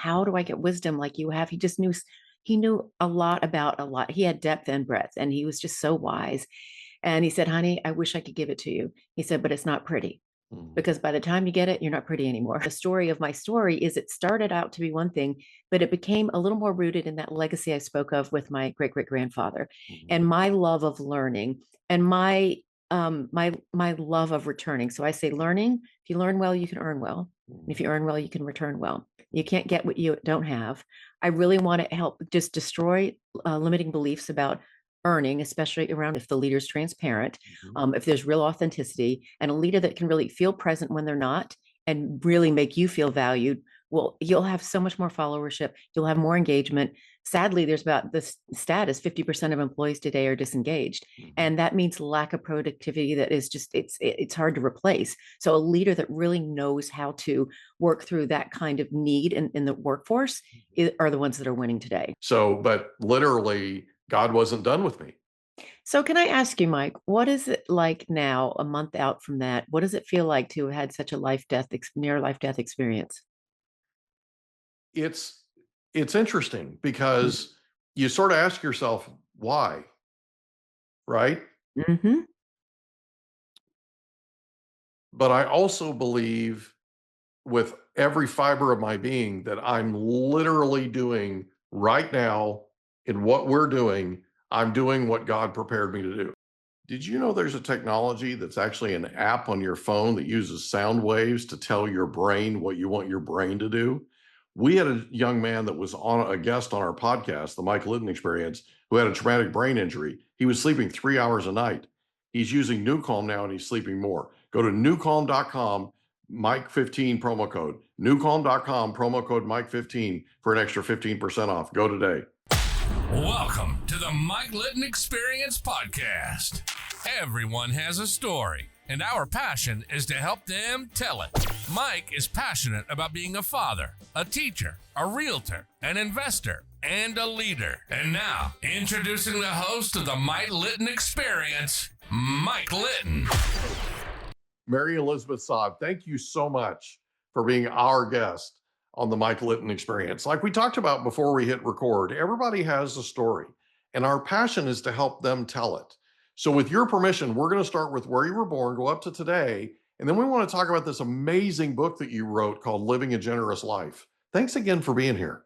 how do I get wisdom like you have? He just knew, he knew a lot about a lot. He had depth and breadth, and he was just so wise. And he said, honey, I wish I could give it to you. He said, but it's not pretty, because by the time you get it, you're not pretty anymore. The story of my story is it started out to be one thing, but it became a little more rooted in that legacy I spoke of with my great great grandfather, and my love of learning, and my love of returning. So I say learning, if you learn well, you can earn well. And if you earn well, you can return well. You can't get what you don't have. I really want to help just destroy limiting beliefs about earning, especially around if the leader's transparent, if there's real authenticity, and a leader that can really feel present when they're not and really make you feel valued. Well, you'll have so much more followership. You'll have more engagement. Sadly, there's about this status 50% of employees today are disengaged. And that means lack of productivity that is just, it's hard to replace. So a leader that really knows how to work through that kind of need in the workforce are the ones that are winning today. So, but literally, God wasn't done with me. So can I ask you, Mike, what is it like now, a month out from that? What does it feel like to have had such a near life death experience? It's interesting because you sort of ask yourself why, right? Mm-hmm. But I also believe with every fiber of my being that I'm literally doing right now in what we're doing, I'm doing what God prepared me to do. Did you know there's a technology that's actually an app on your phone that uses sound waves to tell your brain what you want your brain to do? We had a young man that was on a guest on our podcast, the Mike Litton Experience, who had a traumatic brain injury. He was sleeping 3 hours a night. He's using NewCalm now and he's sleeping more. Go to newcalm.com, Mike15 promo code. Newcalm.com, promo code Mike15 for an extra 15% off. Go today. Welcome to the Mike Litton Experience podcast. Everyone has a story, and our passion is to help them tell it. Mike is passionate about being a father, a teacher, a realtor, an investor, and a leader. And now, introducing the host of the Mike Litton Experience, Mike Litton. Mary Elizabeth Saad, thank you so much for being our guest on the Mike Litton Experience. Like we talked about before we hit record, everybody has a story, and our passion is to help them tell it. So with your permission, we're going to start with where you were born, go up to today, and then we want to talk about this amazing book that you wrote called Living a Generous Life. Thanks again for being here.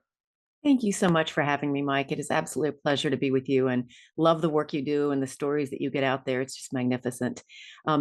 Thank you so much for having me, Mike. It is absolutely a pleasure to be with you, and love the work you do and the stories that you get out there. It's just magnificent.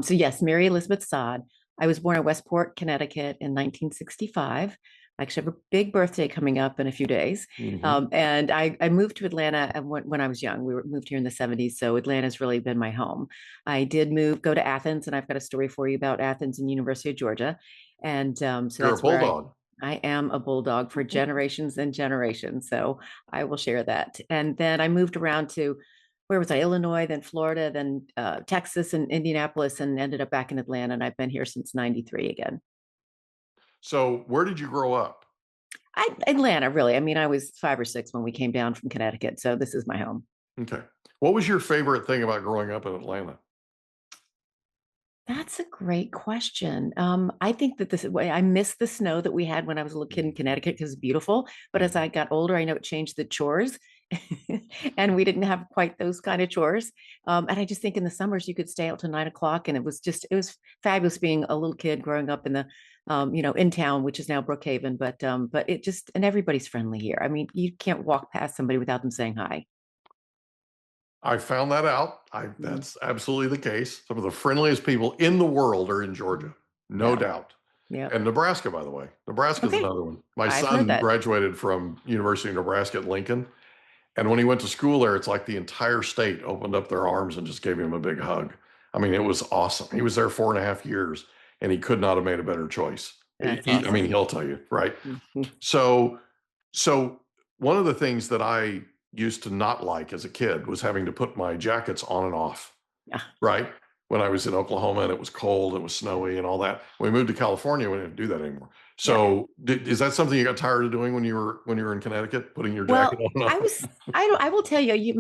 So yes, Mary Elizabeth Saad. I was born in Westport, Connecticut in 1965. I actually have a big birthday coming up in a few days. And I moved to Atlanta when I was young. We moved here in the 70s. So Atlanta's really been my home. I did go to Athens, and I've got a story for you about Athens and University of Georgia. And so You're that's a bulldog. I am a bulldog for generations and generations. So I will share that. And then I moved around to, where was I? Illinois, then Florida, then Texas and Indianapolis, and ended up back in Atlanta. And I've been here since 93 again. So where did you grow up? Atlanta, really. I mean, I was 5 or 6 when we came down from Connecticut. So this is my home. Okay. What was your favorite thing about growing up in Atlanta? That's a great question. I think that I miss the snow that we had when I was a little kid in Connecticut because it's beautiful. But as I got older, I know it changed the chores and we didn't have quite those kind of chores. And I just think in the summers you could stay out till 9 o'clock, and it was fabulous being a little kid growing up in the, in town, which is now Brookhaven. But it just, and everybody's friendly here. I mean, you can't walk past somebody without them saying hi. I found that out. That's absolutely the case. Some of the friendliest people in the world are in Georgia, no doubt. Yeah. And Nebraska, by the way. Nebraska's another one. My son graduated from University of Nebraska at Lincoln. And when he went to school there, it's like the entire state opened up their arms and just gave him a big hug. I mean, it was awesome. He was there 4.5 years, and he could not have made a better choice. Awesome. I mean, he'll tell you, right? So one of the things that I used to not like as a kid was having to put my jackets on and off, right? When I was in Oklahoma and it was cold, it was snowy and all that. When we moved to California, we didn't do that anymore. So is that something you got tired of doing when you were in Connecticut, putting your jacket Well, on? I will tell you,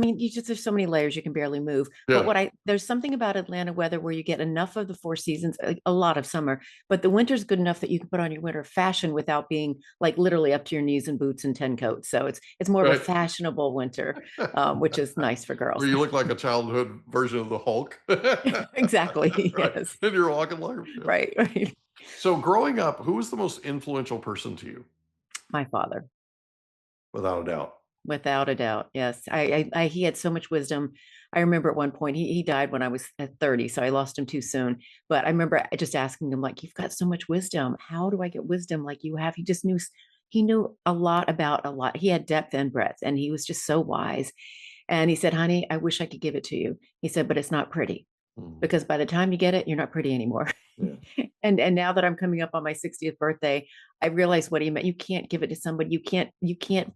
there's so many layers, you can barely move. Yeah. But there's something about Atlanta weather where you get enough of the four seasons, a lot of summer, but the winter's good enough that you can put on your winter fashion without being like literally up to your knees in boots and 10 coats. So it's more of a Right. fashionable winter, which is nice for girls. Where you look like a childhood version of the Hulk. Exactly. Right. Yes. And you're walking like, yeah. Right. So growing up, who was the most influential person to you? My father. Without a doubt. Without a doubt. Yes. He had so much wisdom. I remember at one point he died when I was at 30, so I lost him too soon. But I remember just asking him, like, you've got so much wisdom. How do I get wisdom like you have? He knew a lot about a lot. He had depth and breadth, and he was just so wise. And he said, honey, I wish I could give it to you. He said, but it's not pretty. Because by the time you get it, you're not pretty anymore. Yeah. And now that I'm coming up on my 60th birthday, I realize what he meant. You can't give it to somebody. You can't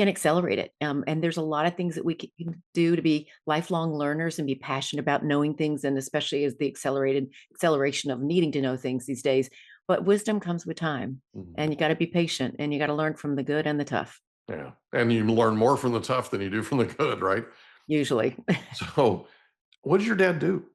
accelerate it. And there's a lot of things that we can do to be lifelong learners and be passionate about knowing things, and especially as the acceleration of needing to know things these days. But wisdom comes with time, and you got to be patient, and you got to learn from the good and the tough. Yeah. And you learn more from the tough than you do from the good, right? Usually. So what did your dad do?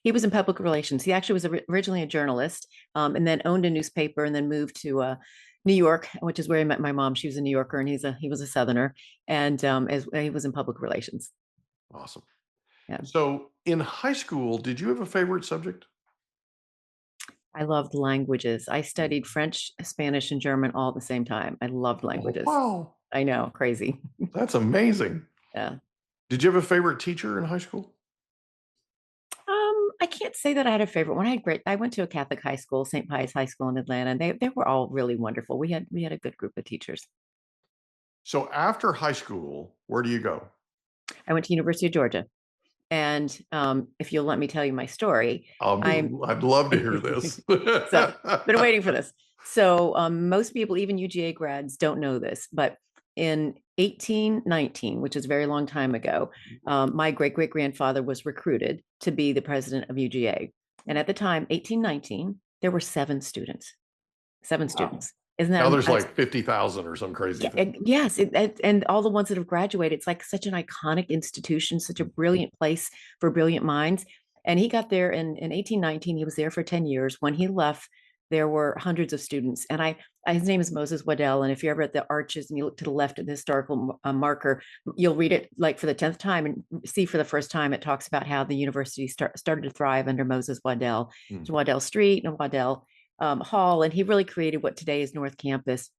He was in public relations. He actually was originally a journalist, and then owned a newspaper, and then moved to New York, which is where I met my mom. She was a New Yorker, and he was a Southerner, and as he was in public relations. Awesome. Yeah. So in high school, did you have a favorite subject? I loved languages. I studied French, Spanish, and German all at the same time. I loved languages. Wow. I know, crazy. That's amazing. Yeah. Did you have a favorite teacher in high school? I can't say that I had a favorite one. I went to a Catholic high school, St. Pius High School in Atlanta, and they were all really wonderful. We had a good group of teachers. So after high school, where do you go? I went to University of Georgia. And if you'll let me tell you my story, I'd love to hear this. So, been waiting for this. So most people, even UGA grads, don't know this, but in 1819, which is a very long time ago, my great-great-grandfather was recruited to be the president of UGA. And at the time, 1819, there were 7 students. 7 students. Isn't that now there's like 50,000 or some crazy thing. Yes. And all the ones that have graduated, it's like such an iconic institution, such a brilliant place for brilliant minds. And he got there in 1819. He was there for 10 years. When he left, there were hundreds of students. And his name is Moses Waddell. And if you're ever at the Arches and you look to the left at the historical marker, you'll read it like for the 10th time and see for the first time, it talks about how the university started to thrive under Moses Waddell. Waddell Street and Waddell Hall. And he really created what today is North Campus.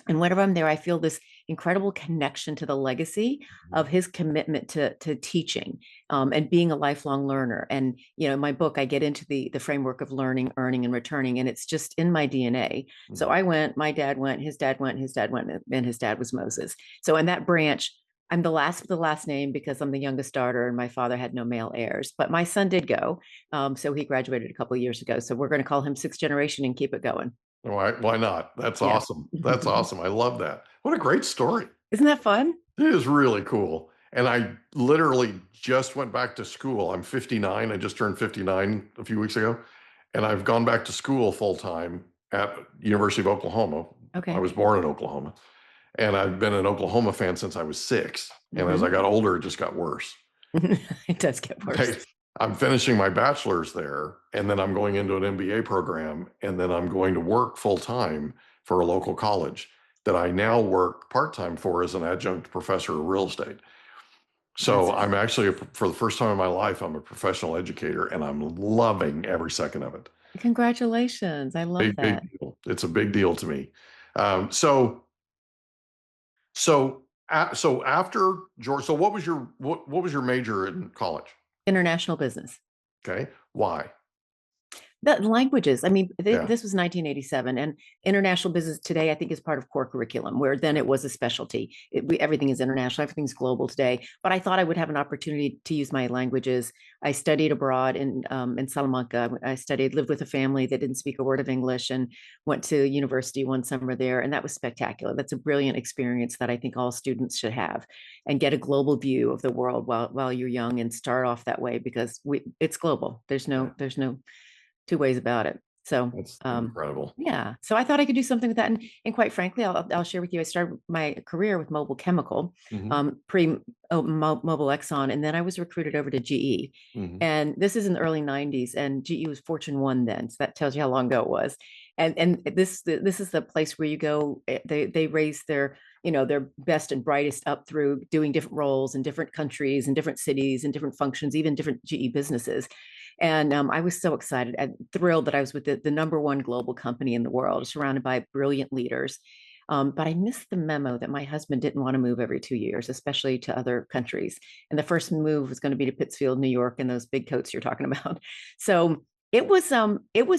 And whenever I'm there, I feel this incredible connection to the legacy of his commitment to teaching and being a lifelong learner. And, in my book, I get into the framework of learning, earning, and returning. And it's just in my DNA. So I went, my dad went, his dad went, his dad went, and his dad was Moses. So in that branch, I'm the last with the last name because I'm the youngest daughter and my father had no male heirs. But my son did go. So he graduated a couple of years ago. So we're going to call him 6th generation and keep it going. Why not? That's awesome. That's awesome. I love that. What a great story. Isn't that fun? It is really cool. And I literally just went back to school. I'm 59. I just turned 59 a few weeks ago. And I've gone back to school full time at University of Oklahoma. Okay. I was born in Oklahoma. And I've been an Oklahoma fan since I was 6. And as I got older, it just got worse. It does get worse. I'm finishing my bachelor's there, and then I'm going into an MBA program, and then I'm going to work full time for a local college that I now work part-time for as an adjunct professor of real estate. So I'm actually, for the first time in my life, I'm a professional educator, and I'm loving every second of it. Congratulations. I love that. Big deal. It's a big deal to me. So after George, so what was your major in college? International business. Okay. Why? The languages. This was 1987, and international business today, I think, is part of core curriculum, where then it was a specialty. Everything is international, everything's global today. But I thought I would have an opportunity to use my languages. I studied abroad in Salamanca. Lived with a family that didn't speak a word of English, and went to university one summer there, and that was spectacular. That's a brilliant experience that I think all students should have, and get a global view of the world while you're young, and start off that way because it's global. There's no 2 ways about it. So, That's incredible. yeah. So I thought I could do something with that. And quite frankly, I'll share with you, I started my career with Mobile Chemical, Mobile Exxon, and then I was recruited over to GE. And this is in the early 90s, and GE was Fortune 1 then. So that tells you how long ago it was. And this is the place where you go, they raise their, their best and brightest up through doing different roles in different countries and different cities and different functions, even different GE businesses. And I was so excited and thrilled that I was with the number one global company in the world, surrounded by brilliant leaders. But I missed the memo that my husband didn't want to move every 2 years, especially to other countries. And the first move was going to be to Pittsfield, New York, and those big coats you're talking about. So it was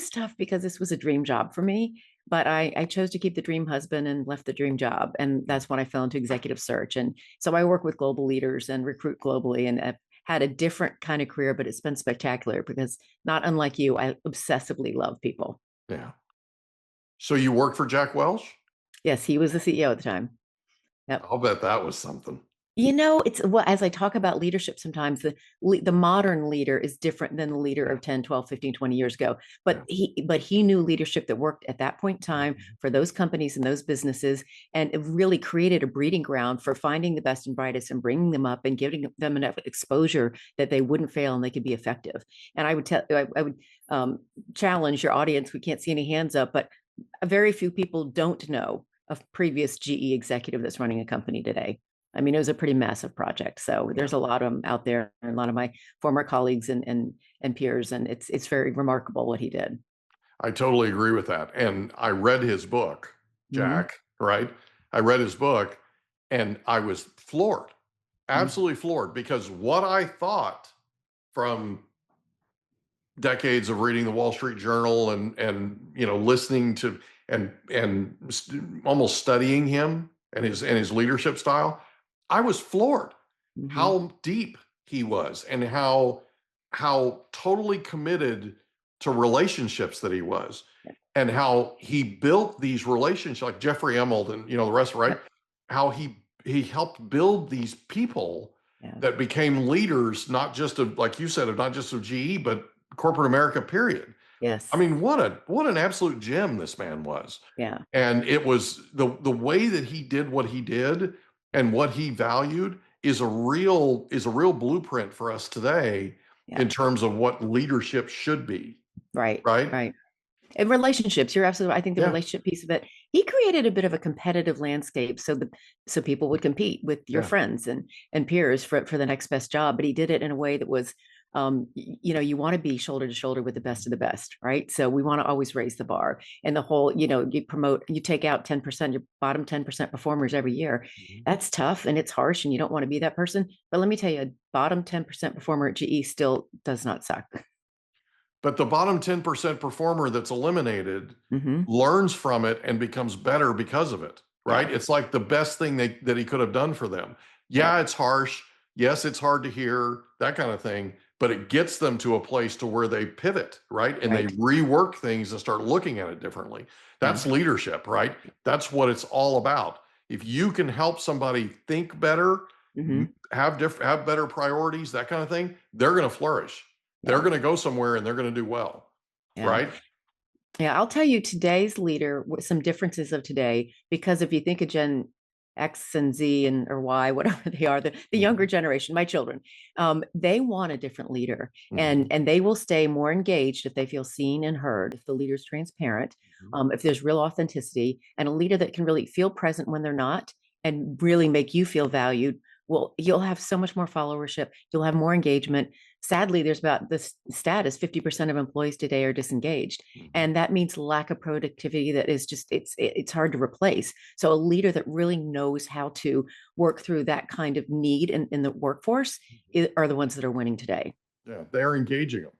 tough because this was a dream job for me. But I chose to keep the dream husband and left the dream job. And that's when I fell into executive search. And so I work with global leaders and recruit globally, and had a different kind of career, but it's been spectacular because, not unlike you, I obsessively love people. Yeah. So you worked for Jack Welch? Yes, he was the CEO at the time. Yep. I'll bet that was something. It's as I talk about leadership, sometimes the modern leader is different than the leader of 10, 12, 15, 20 years ago. But he knew leadership that worked at that point in time for those companies and those businesses, and it really created a breeding ground for finding the best and brightest and bringing them up and giving them enough exposure that they wouldn't fail and they could be effective. And I would challenge your audience. We can't see any hands up, but very few people don't know a previous GE executive that's running a company today. I mean, it was a pretty massive project. So there's a lot of them out there, and a lot of my former colleagues and peers, and it's very remarkable what he did. I totally agree with that. And I read his book, Jack, right? I read his book and I was floored, absolutely floored, because what I thought from decades of reading the Wall Street Journal and listening to and almost studying him and his leadership style, I was floored how deep he was and how totally committed to relationships that he was, and how he built these relationships like Jeffrey Emmeld and the rest, right? How he helped build these people that became leaders, not just of, like you said, not just of GE, but corporate America, period. Yes. I mean, what an absolute gem this man was. Yeah. And it was the way that he did what he did and what he valued is a real blueprint for us today in terms of what leadership should be. Right. Right. Right. And relationships, you're absolutely, I think the relationship piece of it, he created a bit of a competitive landscape so people would compete with your friends and peers for the next best job. But he did it in a way that was, you want to be shoulder to shoulder with the best of the best, right? So we want to always raise the bar, and the whole, you take out 10%, your bottom 10% performers every year. That's tough and it's harsh, and you don't want to be that person. But let me tell you, a bottom 10% performer at GE still does not suck. But the bottom 10% performer that's eliminated learns from it and becomes better because of it, right? Yeah. It's like the best thing that he could have done for them. Yeah, it's harsh. Yes, it's hard to hear, that kind of thing, but it gets them to a place to where they pivot, right? And they rework things and start looking at it differently. That's leadership, right? That's what it's all about. If you can help somebody think better, have better priorities, that kind of thing, they're going to flourish. They're going to go somewhere and they're going to do well, right? Yeah, I'll tell you today's leader, some differences of today, because if you think of Gen X and Z or Y, whatever they are, the younger generation, my children, they want a different leader, and they will stay more engaged if they feel seen and heard, if the leader's transparent, if there's real authenticity, and a leader that can really feel present when they're not and really make you feel valued. Well, you'll have so much more followership. You'll have more engagement. Sadly, there's about this stat is 50% of employees today are disengaged. And that means lack of productivity that is just, it's hard to replace. So a leader that really knows how to work through that kind of need in the workforce are the ones that are winning today. Yeah, they're engaging them.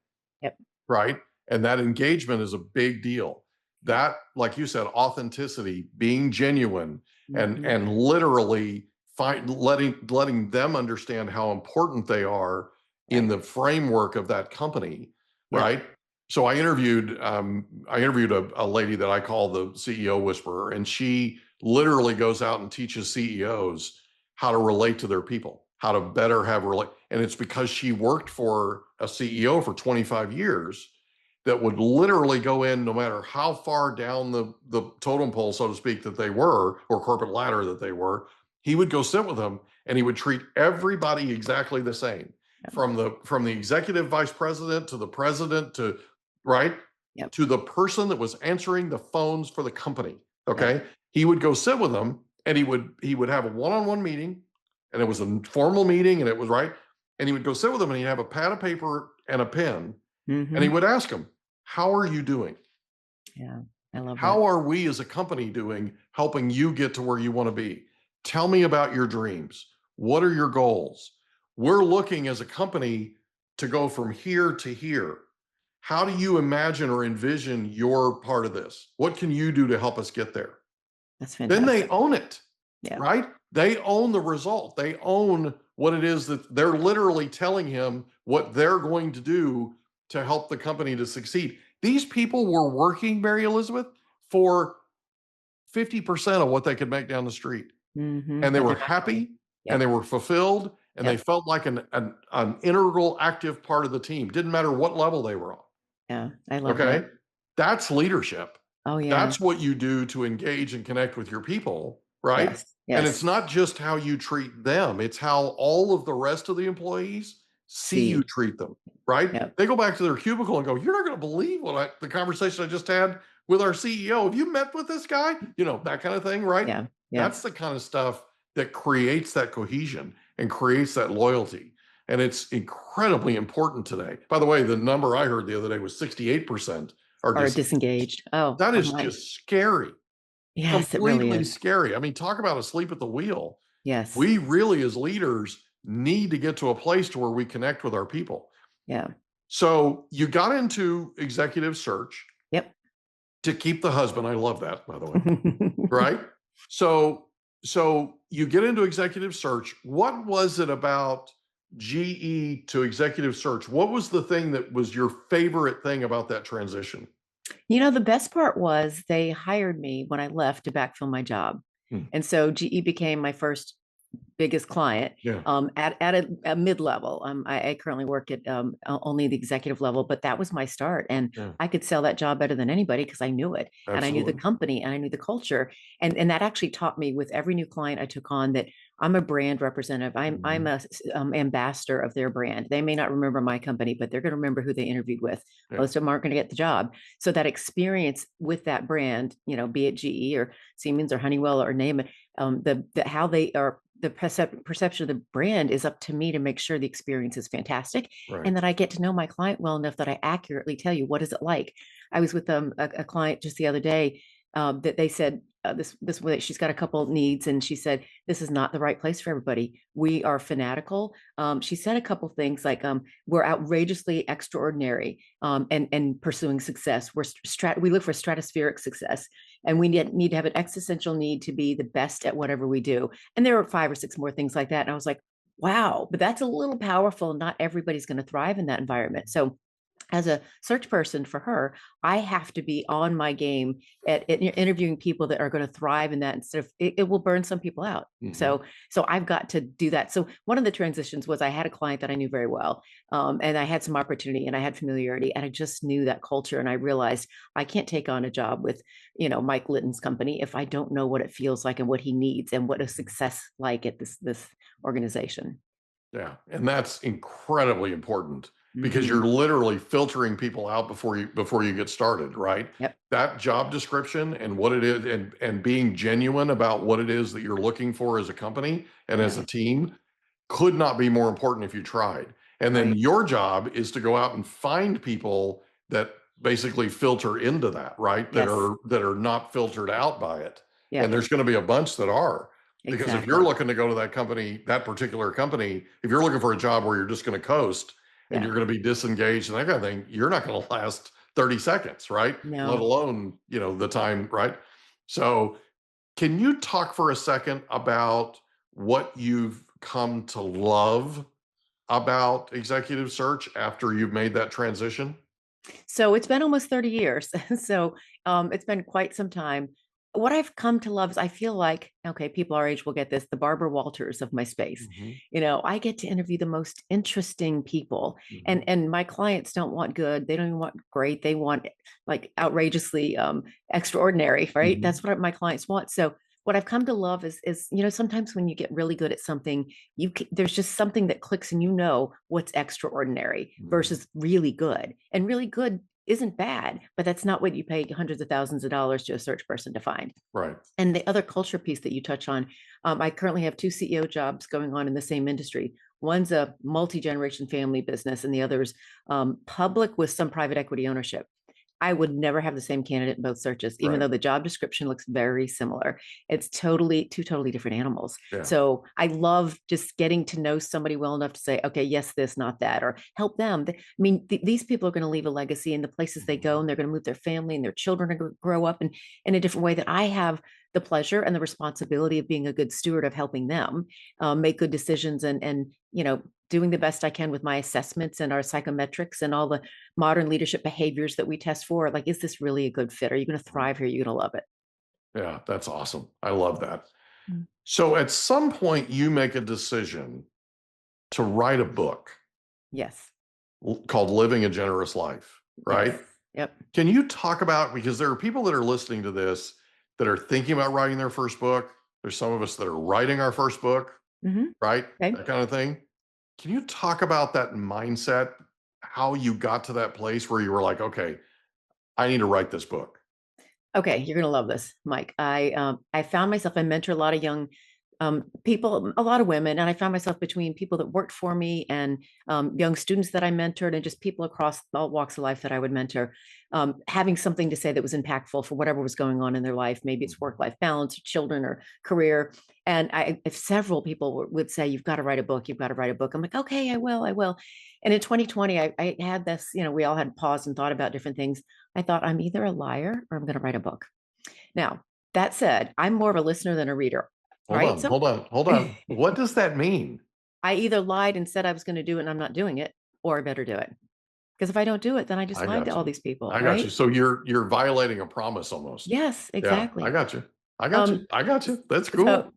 Yep. Right. And that engagement is a big deal. That, like you said, authenticity, being genuine and literally letting them understand how important they are in the framework of that company, right? So I interviewed a lady that I call the CEO whisperer, and she literally goes out and teaches CEOs how to relate to their people, how to better have and it's because she worked for a CEO for 25 years, that would literally go in no matter how far down the totem pole, so to speak, that they were, or corporate ladder that they were. He would go sit with them and he would treat everybody exactly the same, Yep. from the executive vice president to the president to right Yep. to the person that was answering the phones for the company. Okay. Yep. He would go sit with them and he would have a one-on-one meeting, and it was a formal meeting, and it was right. And he would go sit with them and he'd have a pad of paper and a pen, and he would ask them, how are you doing? Yeah, I love How that. are we as a company doing helping you get to where you want to be? Tell me about your dreams. What are your goals? We're looking as a company to go from here to here. How do you imagine or envision your part of this? What can you do to help us get there? That's Then they fantastic. own it, Yeah. right? They own the result. They own what it is that they're literally telling him what they're going to do to help the company to succeed. These people were working, Mary Elizabeth, for 50% of what they could make down the street. And they But were they're not going. happy and Yep. they were fulfilled and they Yep. felt like an integral, active part of the team. Didn't matter what level they were on. Yeah, I love Okay. that. That's leadership. Oh, yeah. That's what you do to engage and connect with your people, right? Yes. And it's Yes. not just how you treat them, it's how all of the rest of the employees see See. you treat them, right? Yep. They go back to their cubicle and go, you're not going to believe the conversation I just had with our CEO. Have you met with this guy? You know, that kind of thing, right? Yeah. Yeah. That's the kind of stuff that creates that cohesion and creates that loyalty. And it's incredibly important today. By the way, the number I heard the other day was 68% are Or disengaged. disengaged. Oh, That is my. just scary. Yes, it really Completely is. scary. I mean, talk about asleep at the wheel. Yes. We really, as leaders, need to get to a place to where we connect with our people. Yeah. So you got into executive search Yep. to keep the husband. I love that, by the way. Right? So you get into executive search. What was it about GE to executive search? What was the thing that was your favorite thing about that transition? You know, the best part was they hired me when I left to backfill my job. And so GE became my first biggest client. Yeah. At a mid-level. I currently work at only the executive level, but that was my start. And Yeah. I could sell that job better than anybody because I knew it. And I knew the Absolutely. company and I knew the culture. And that actually taught me with every new client I took on that I'm a brand representative. I'm a ambassador of their brand. They may not remember my company, but they're going to remember who they interviewed with. Yeah. Most of them aren't going to get the job. So that experience with that brand, you know, be it GE or Siemens or Honeywell or name it, how they are, the perception of the brand is up to me to make sure the experience is fantastic. Right. And that I get to know my client well enough that I accurately tell you, what is it like? I was with a client just the other day that they said this way, she's got a couple needs, and she said, this is not the right place for everybody. We are fanatical. She said a couple things like, we're outrageously extraordinary and pursuing success. We look for stratospheric success, and we need to have an existential need to be the best at whatever we do. And there were 5 or 6 more things like that. And I was like, wow, but that's a little powerful. Not everybody's going to thrive in that environment. So as a search person for her, I have to be on my game at interviewing people that are going to thrive in that instead of it will burn some people out. So I've got to do that. So one of the transitions was I had a client that I knew very well, and I had some opportunity and I had familiarity, and I just knew that culture. And I realized I can't take on a job with, you know, Mike Litton's company if I don't know what it feels like and what he needs and what a success like at this organization. Yeah. And that's incredibly important because you're literally filtering people out before you get started, right? Yep. That job description and what it is and being genuine about what it is that you're looking for as a company and as a team could not be more important if you tried. And then your job is to go out and find people that basically filter into that, right? That are not filtered out by it. Yeah. And there's going to be a bunch that are. Because Exactly. if you're looking to go to that company, that particular company, if you're looking for a job where you're just going to coast and you're going to be disengaged and that kind of thing, you're not going to last 30 seconds, right? No. Let alone, you know, the time, right? So can you talk for a second about what you've come to love about executive search after you've made that transition? So it's been almost 30 years. So it's been quite some time. what I've come to love is I feel like, okay, people our age will get this, the Barbara Walters of my space. I get to interview the most interesting people. And my clients don't want good, they don't even want great, they want like outrageously extraordinary, right? That's what my clients want. So what I've come to love is sometimes when you get really good at something, there's just something that clicks and what's extraordinary versus really good. And really good isn't bad, but that's not what you pay hundreds of thousands of dollars to a search person to find. Right. And the other culture piece that you touch on, I currently have two CEO jobs going on in the same industry. One's a multi-generation family business, and the other's public with some private equity ownership. I would never have the same candidate in both searches, even though the job description looks very similar. It's two totally different animals. Yeah. So I love just getting to know somebody well enough to say, okay, yes, this, not that, or help them. These people are going to leave a legacy in the places they go, and they're going to move their family, and their children are going to grow up in a different way that I have the pleasure and the responsibility of being a good steward of helping them make good decisions and doing the best I can with my assessments and our psychometrics and all the modern leadership behaviors that we test for. Like, is this really a good fit? Are you going to thrive here? Are you going to love it? Yeah, that's awesome. I love that. So at some point you make a decision to write a book. Yes. Called Living a Generous Life, right? Yes. Yep. Can you talk about, because there are people that are listening to this that are thinking about writing their first book. There's some of us that are writing our first book, right? Okay. That kind of thing. Can you talk about that mindset, how you got to that place where you were like, okay, I need to write this book? Okay, you're going to love this, Mike. I found myself, I mentor a lot of young people, a lot of women, and I found myself between people that worked for me and young students that I mentored, and just people across all walks of life that I would mentor, having something to say that was impactful for whatever was going on in their life. Maybe it's work-life balance, or children, or career. And if several people would say, "You've got to write a book. You've got to write a book." I'm like, "Okay, I will. I will." And in 2020, I had this. We all had paused and thought about different things. I thought, I'm either a liar or I'm going to write a book. Now, that said, I'm more of a listener than a reader. Hold on. What does that mean? I either lied and said I was going to do it and I'm not doing it, or I better do it. Because if I don't do it, then I just lied to all these people. I got you. So you're violating a promise almost. Yes, exactly. Yeah, I got you. That's cool.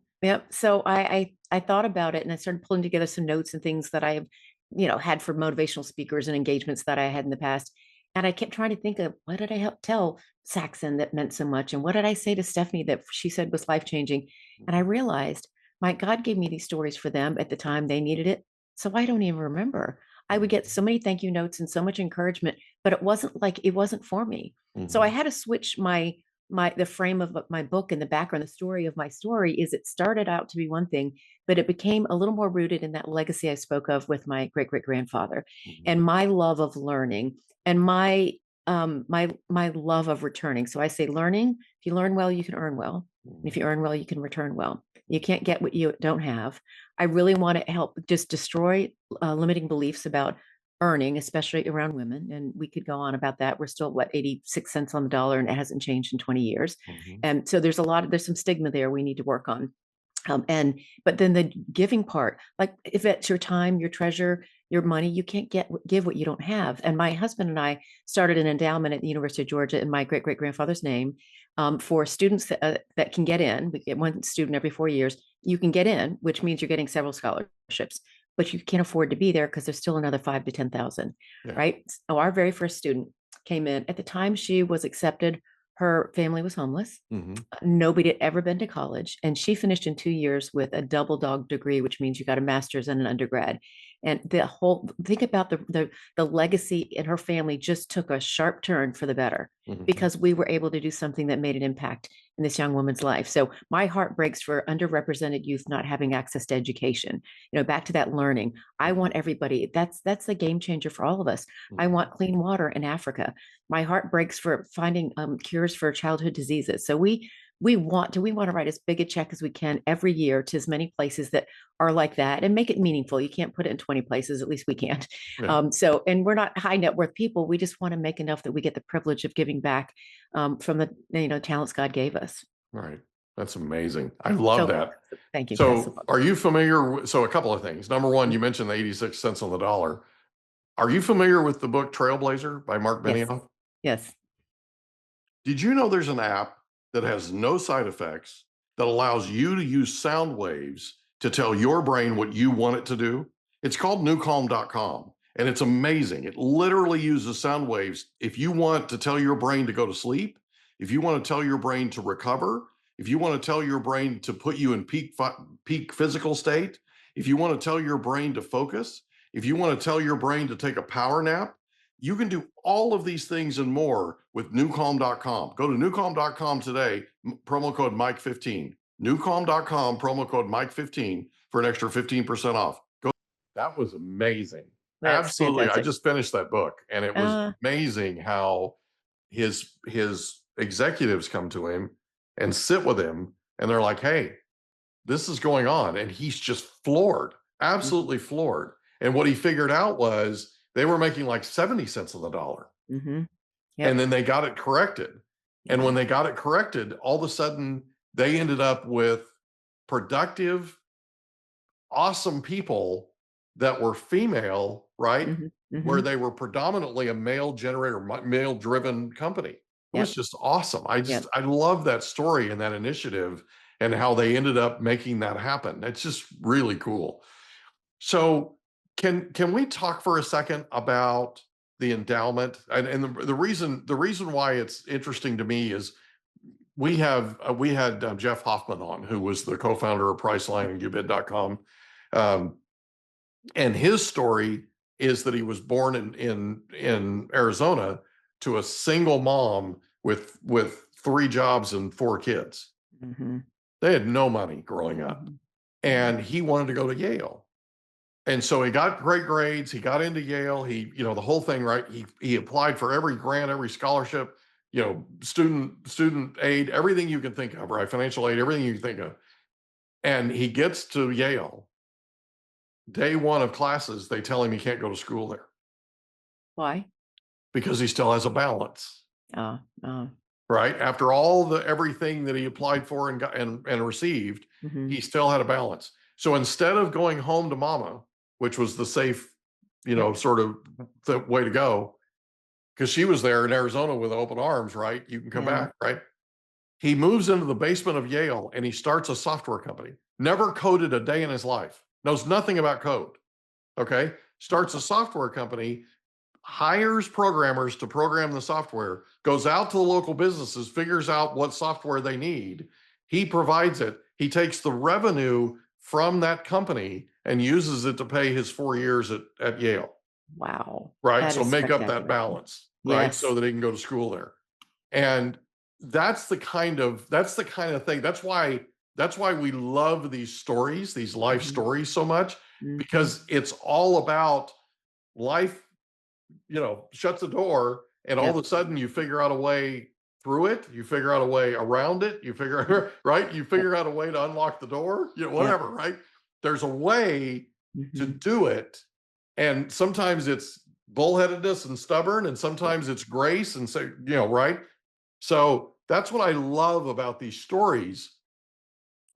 So I thought about it, and I started pulling together some notes and things that I have, had for motivational speakers and engagements that I had in the past. And I kept trying to think of, what did I help tell Saxon that meant so much? And what did I say to Stephanie that she said was life-changing? And I realized, my God gave me these stories for them at the time they needed it. So I don't even remember. I would get so many thank you notes and so much encouragement, but it wasn't for me. So I had to switch the frame of my book, and the background, the story of my story is, it started out to be one thing, but it became a little more rooted in that legacy I spoke of with my great-great-grandfather and my love of learning and my love of returning. So I say, learning, if you learn well, you can earn well. And if you earn well, you can return well. You can't get what you don't have. I really want to help just destroy limiting beliefs about earning, especially around women. And we could go on about that. We're still 86 cents on the dollar, and it hasn't changed in 20 years. And so there's some stigma there we need to work on. But then the giving part, like if it's your time, your treasure, your money, you can't give what you don't have. And my husband and I started an endowment at the University of Georgia in my great-great-grandfather's name for students that can get in. We get one student every 4 years. You can get in, which means you're getting several scholarships, but you can't afford to be there because there's still another 5,000 to 10,000, right? So our very first student came in. At the time she was accepted, her family was homeless. Nobody had ever been to college. And she finished in 2 years with a double dog degree, which means you got a master's and an undergrad. And think about the legacy in her family just took a sharp turn for the better because we were able to do something that made an impact in this young woman's life. So my heart breaks for underrepresented youth not having access to education. Back to that learning. I want everybody. That's the game changer for all of us. I want clean water in Africa. My heart breaks for finding cures for childhood diseases. So we want to write as big a check as we can every year to as many places that are like that, and make it meaningful. You can't put it in 20 places, at least we can't. Yeah. And we're not high net worth people. We just want to make enough that we get the privilege of giving back from the talents God gave us. Right. That's amazing. I love that. Thank you. So are you familiar? So a couple of things. Number one, you mentioned the 86 cents on the dollar. Are you familiar with the book Trailblazer by Mark Benioff? Yes. Did you know there's an app that has no side effects, that allows you to use sound waves to tell your brain what you want it to do. It's called newcalm.com, and it's amazing. It literally uses sound waves. If you want to tell your brain to go to sleep, if you want to tell your brain to recover, if you want to tell your brain to put you in peak physical state, if you want to tell your brain to focus, if you want to tell your brain to take a power nap, you can do all of these things and more with newcalm.com. Go to newcalm.com today, promo code Mike15. Newcalm.com, promo code Mike15 for an extra 15% off. Go. That was amazing. That's Absolutely. fantastic. I just finished that book, and it was amazing how his executives come to him and sit with him, and they're like, hey, this is going on. And he's just floored, absolutely floored. And what he figured out was they were making like 70 cents on the dollar. Yep. And then they got it corrected. And when they got it corrected, all of a sudden they ended up with productive, awesome people that were female, right? Where they were predominantly a male generator, male driven company. It was just awesome. I love that story and that initiative and how they ended up making that happen. It's just really cool. So can we talk for a second about the endowment? And the reason why it's interesting to me is we had Jeff Hoffman on, who was the co-founder of Priceline and ubid.com. And his story is that he was born in Arizona to a single mom with 3 jobs and 4 kids. They had no money growing up, and he wanted to go to Yale. And so he got great grades. He got into Yale. He, the whole thing, right? He applied for every grant, every scholarship, student aid, everything you can think of, right? Financial aid, everything you can think of. And he gets to Yale. Day 1 of classes, they tell him he can't go to school there. Why? Because he still has a balance. Right? After everything that he applied for and got and received, he still had a balance. So instead of going home to mama, which was the safe, sort of the way to go, because she was there in Arizona with open arms, right? You can come back, right? He moves into the basement of Yale and he starts a software company. Never coded a day in his life. Knows nothing about code. Okay? Starts a software company, hires programmers to program the software, goes out to the local businesses, figures out what software they need. He provides it. He takes the revenue from that company and uses it to pay his 4 years at Yale. Wow. Right. So make up that balance, right? So that he can go to school there. And that's the kind of thing. That's why we love these stories, these life stories so much, because it's all about life, shuts the door, and all of a sudden you figure out a way through it, you figure out a way around it, you figure out a way to unlock the door, whatever, right? There's a way to do it. And sometimes it's bullheadedness and stubborn, and sometimes it's grace and say, right? So that's what I love about these stories,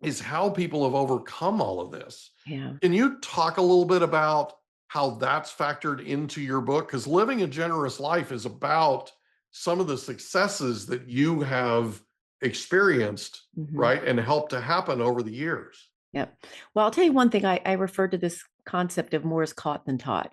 is how people have overcome all of this. Yeah. Can you talk a little bit about how that's factored into your book? Because living a generous life is about some of the successes that you have experienced, right? And helped to happen over the years. Yep. Well, I'll tell you one thing. I referred to this concept of more is caught than taught.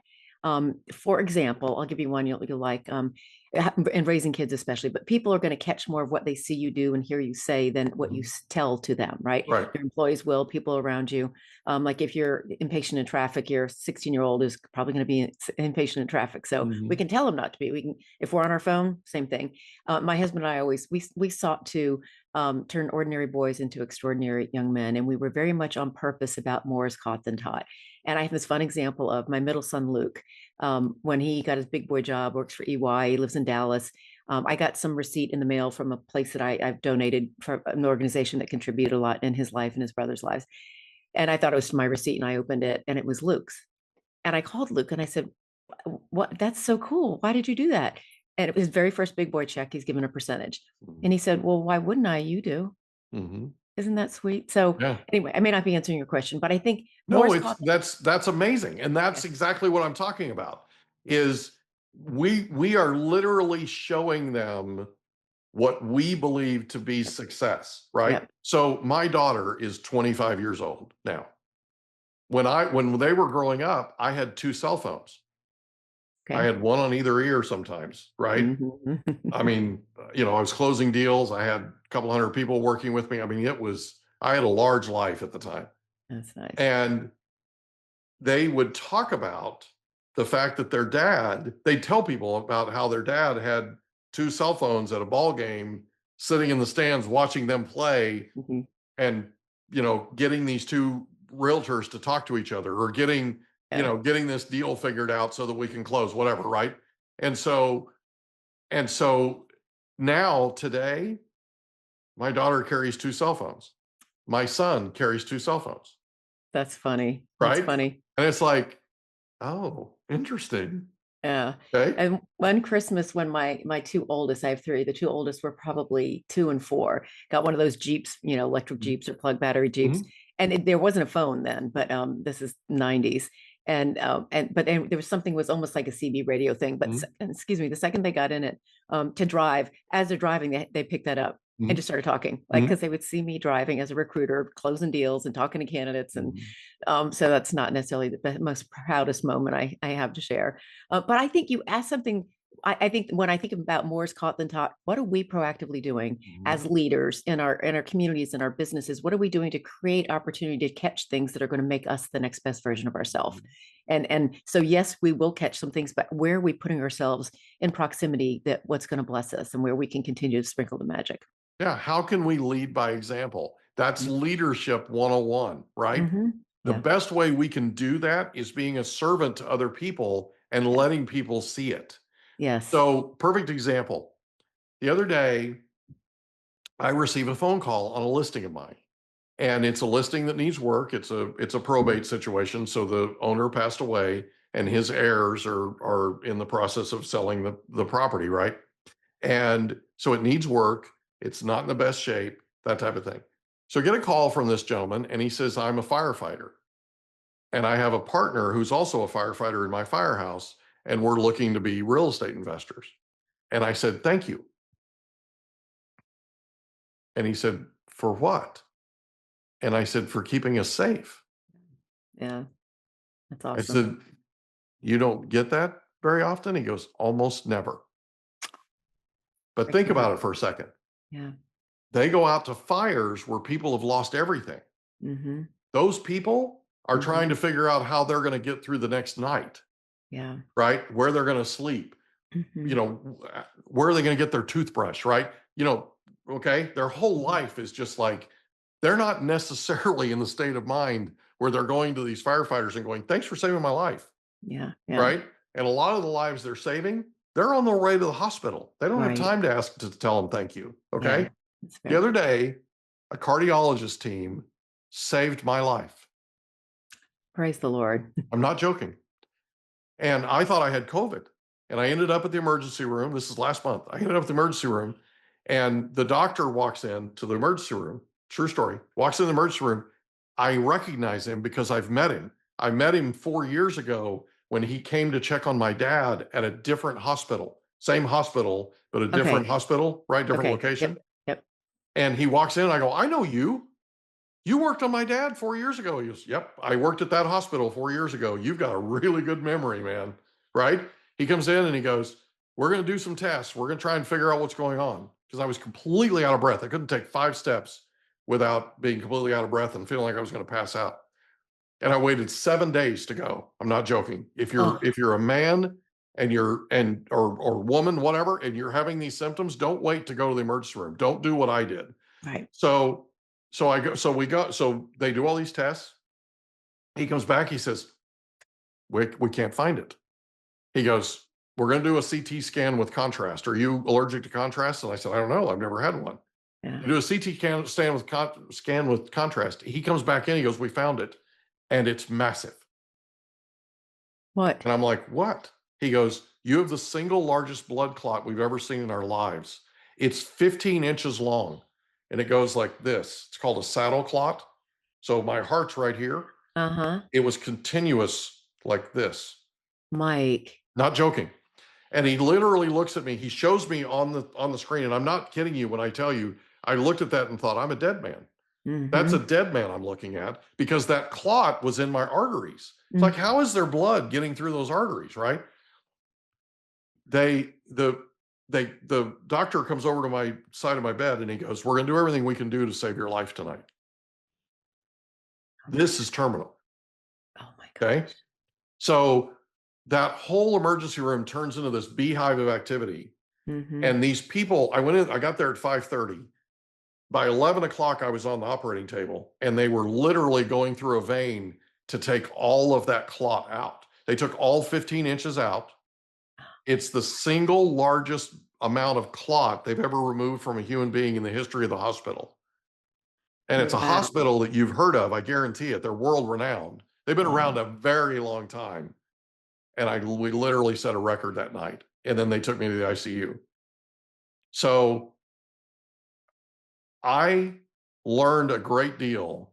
For example, I'll give you one you'll like, and raising kids especially, but people are going to catch more of what they see you do and hear you say than what you tell to them, right? Your employees will, people around you. Like if you're impatient in traffic, your 16-year-old is probably going to be impatient in traffic. So we can tell them not to be. We can, if we're on our phone, same thing. My husband and I always, we sought to turn ordinary boys into extraordinary young men. And we were very much on purpose about more is caught than taught. And I have this fun example of my middle son, Luke, when he got his big boy job, works for EY, he lives in Dallas. I got some receipt in the mail from a place that I've donated for an organization that contributed a lot in his life and his brother's lives. And I thought it was my receipt, and I opened it and it was Luke's. And I called Luke and I said, "What? That's so cool. Why did you do that?" And it was his very first big boy check. He's given a percentage. And he said, "Well, why wouldn't I? You do." Isn't that sweet? So anyway, I may not be answering your question, but I think that's amazing. And that's exactly what I'm talking about, is we are literally showing them what we believe to be success, right? Yep. So my daughter is 25 years old now. When they were growing up, I had 2 cell phones. I Okay. had one on either ear sometimes, right? Mhm. I mean, I was closing deals. I had a couple hundred people working with me. I mean, I had a large life at the time. That's nice. And they would talk about the fact that they'd tell people about how their dad had 2 cell phones at a ball game, sitting in the stands watching them play, Mhm. and getting these 2 realtors to talk to each other, or getting Yeah. getting this deal figured out so that we can close whatever, right? And so and so now today, my daughter carries 2 cell phones, my son carries 2 cell phones, That's funny. That's right? funny. And it's like, oh, interesting. Yeah. Okay. And one Christmas when my two oldest, I have three, the two oldest were probably 2 and 4, got one of those Jeeps, electric Jeeps or plug battery Jeeps. Mhm. And there wasn't a phone then, but this is 90s. But there was something was almost like a CB radio thing. But Mhm. excuse me, the second they got in it to drive, as they're driving, they picked that up and Mhm. just started talking, like, Mhm. because they would see me driving as a recruiter, closing deals and talking to candidates. And Mhm. so that's not necessarily the most proudest moment I have to share. But I think you asked something. I think when I think about more is caught than taught, what are we proactively doing as Mhm. leaders in our communities and our businesses? What are we doing to create opportunity to catch things that are going to make us the next best version of ourselves? And so yes, we will catch some things, but where are we putting ourselves in proximity that what's going to bless us and where we can continue to sprinkle the magic? Yeah, how can we lead by example? That's leadership 101, right? Mm-hmm. The Yeah. best way we can do that is being a servant to other people and letting people see it. Yes. So, perfect example. The other day, I receive a phone call on a listing of mine, and it's a listing that needs work. It's a probate situation. So the owner passed away, and his heirs are in the process of selling the property, right? And so it needs work. It's not in the best shape, that type of thing. So I get a call from this gentleman, and he says, I'm a firefighter, and I have a partner who's also a firefighter in my firehouse, and we're looking to be real estate investors. And I said, thank you. And he said, for what? And I said, for keeping us safe. Yeah. That's I awesome. said, you don't get that very often? He goes, almost never. But think Freaking about it out. for a second. Yeah. They go out to fires where people have lost everything. Mm-hmm. Those people are Mm-hmm. trying to figure out how they're going to get through the next night, Yeah. right? Where they're going to sleep, Mm-hmm. where are they going to get their toothbrush, right? Okay. Their whole life is just like, they're not necessarily in the state of mind where they're going to these firefighters and going, thanks for saving my life, Yeah. Yeah. right? And a lot of the lives they're saving, they're on their way to the hospital. They don't have Right. time to ask to tell them thank you. Yeah. Okay. That's The fair. other day, a cardiologist team saved my life. Praise the Lord. I'm not joking. And I thought I had COVID. And I ended up at the emergency room. This is last month. I ended up at the emergency room, and the doctor walks into the emergency room. True story. Walks in the emergency room. I recognize him because I've met him. I met him 4 years ago when he came to check on my dad at a different hospital. Same hospital, but a different Okay. hospital, right? Different Okay. location. Yep. Yep. And he walks in, and I go, I know you. You worked on my dad 4 years ago. He goes, yep, I worked at that hospital 4 years ago. You've got a really good memory, man. Right? He comes in and he goes, we're going to do some tests. We're going to try and figure out what's going on. Because I was completely out of breath. I couldn't take 5 steps without being completely out of breath and feeling like I was going to pass out. And I waited 7 days to go. I'm not joking. If Oh, you're a man and or woman, whatever, and you're having these symptoms, don't wait to go to the emergency room. Don't do what I did. right. So so they do all these tests. He comes back, he says, we can't find it. He goes, we're going to do a CT scan with contrast. Are you allergic to contrast? And I said, I don't know. I've never had one. Yeah. You do a CT scan with contrast. He comes back in, he goes, we found it. And it's massive. What? And I'm like, what? He goes, you have the single largest blood clot we've ever seen in our lives. It's 15 inches long. And it goes like this. It's called a saddle clot. So my heart's right here. Uh-huh. It was continuous like this. Mike. Not joking. And he literally looks at me. He shows me on the screen, and I'm not kidding you when I tell you, I looked at that and thought, I'm a dead man. That's a dead man I'm looking at, because that clot was in my arteries. It's like, how is there blood getting through those arteries, right? The doctor comes over to my side of my bed and he goes, we're going to do everything we can do to save your life tonight. This is terminal. Oh my gosh. Okay. So that whole emergency room turns into this beehive of activity. And these people, I got there at 5:30. By 11 o'clock, I was on the operating table, and they were literally going through a vein to take all of that clot out. They took all 15 inches out. It's the single largest amount of clot they've ever removed from a human being in the history of the hospital. And it's a hospital that you've heard of, I guarantee it. They're world renowned. They've been around a very long time. And we literally set a record that night. And then they took me to the ICU. So I learned a great deal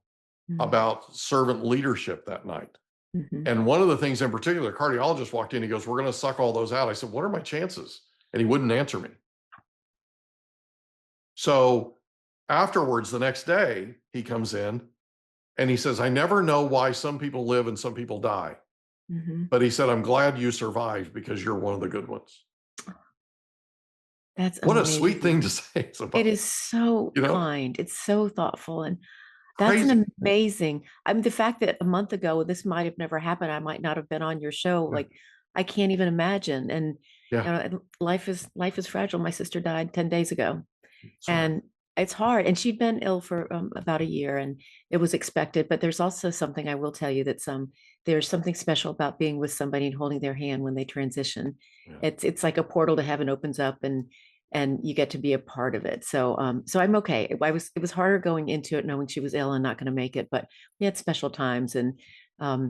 about servant leadership that night. And one of the things in particular, the cardiologist walked in, he goes, we're going to suck all those out. I said, what are my chances? And he wouldn't answer me. So afterwards, the next day, he comes in and he says, I never know why some people live and some people die. But he said, I'm glad you survived because you're one of the good ones. That's what amazing. a sweet thing to say. It is so kind. It's so thoughtful. And that's Crazy. an amazing, I mean, the fact that a month ago, this might have never happened. I might not have been on your show. Yeah. Like, I can't even imagine. And Yeah. you know, life is fragile. My sister died 10 days ago. Sorry. And it's hard. And she'd been ill for about a year, and it was expected. But there's also something I will tell you, that there's something special about being with somebody and holding their hand when they transition. Yeah. It's like a portal to heaven opens up, and you get to be a part of it. So so I'm okay. It was harder going into it knowing she was ill and not going to make it, but we had special times, and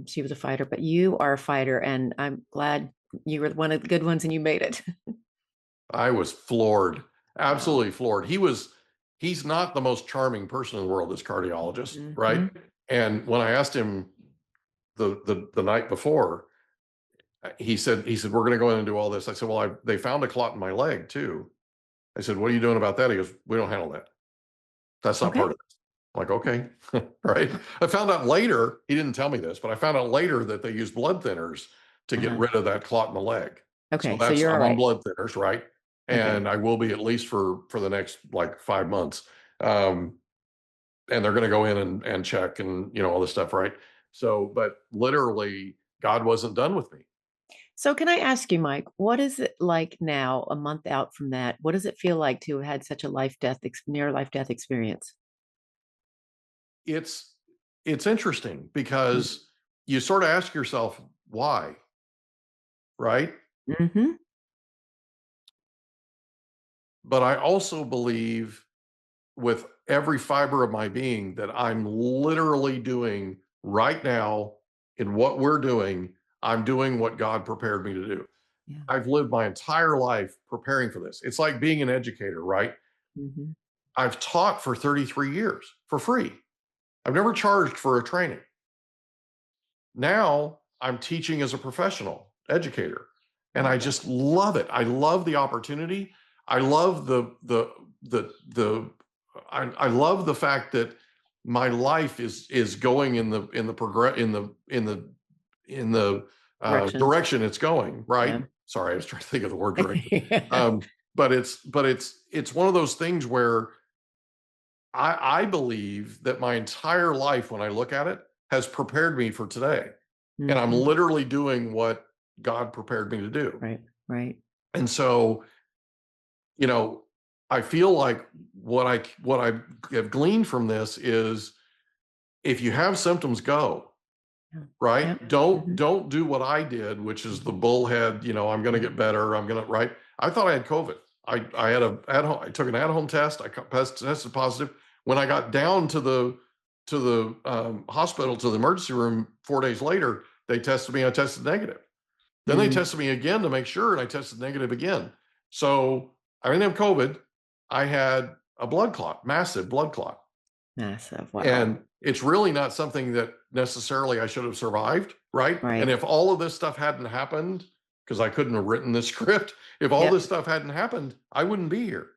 she was a fighter. But you are a fighter, and I'm glad you were one of the good ones and you made it. I was floored. Absolutely floored. He's not the most charming person in the world, this cardiologist, right? And when I asked him the night before, he said, we're going to go in and do all this. I said, well, they found a clot in my leg too. I said, what are you doing about that? He goes, we don't handle that. That's not part of it. I'm like, okay, right. I found out later, he didn't tell me this, but I found out later that they use blood thinners to get rid of that clot in the leg. Okay, so you're I'm right. on blood thinners, right? And I will be at least for the next like 5 months. And they're going to go in and check and, all this stuff, right? So, but literally, God wasn't done with me. So can I ask you, Mike, what is it like now, a month out from that? What does it feel like to have had such a near life-death experience? It's interesting because you sort of ask yourself, why? Right? But I also believe with every fiber of my being that I'm literally doing right now in what we're doing, I'm doing what God prepared me to do. Yeah. I've lived my entire life preparing for this. It's like being an educator, right? I've taught for 33 years for free. I've never charged for a training. Now I'm teaching as a professional educator, and I just love it. I love the opportunity. I love I love the fact that my life is going in the direction it's going, right? Yeah. Sorry, I was trying to think of the word direction. But it's one of those things where I believe that my entire life, when I look at it, has prepared me for today. And I'm literally doing what God prepared me to do. Right. And so, I feel like what I have gleaned from this is, if you have symptoms, go. Right? Yeah. Don't do what I did, which is the bullhead, I'm going to get better. Right? I thought I had COVID. I took an at-home test. I tested positive. When I got down to the hospital, to the emergency room 4 days later, they tested me. I tested negative. Then they tested me again to make sure, and I tested negative again. So I didn't have COVID. I had a blood clot, massive blood clot. Massive. Wow. And it's really not something that necessarily I should have survived, right? Right. And if all of this stuff hadn't happened, because I couldn't have written this script. If all Yep. this stuff hadn't happened, I wouldn't be here.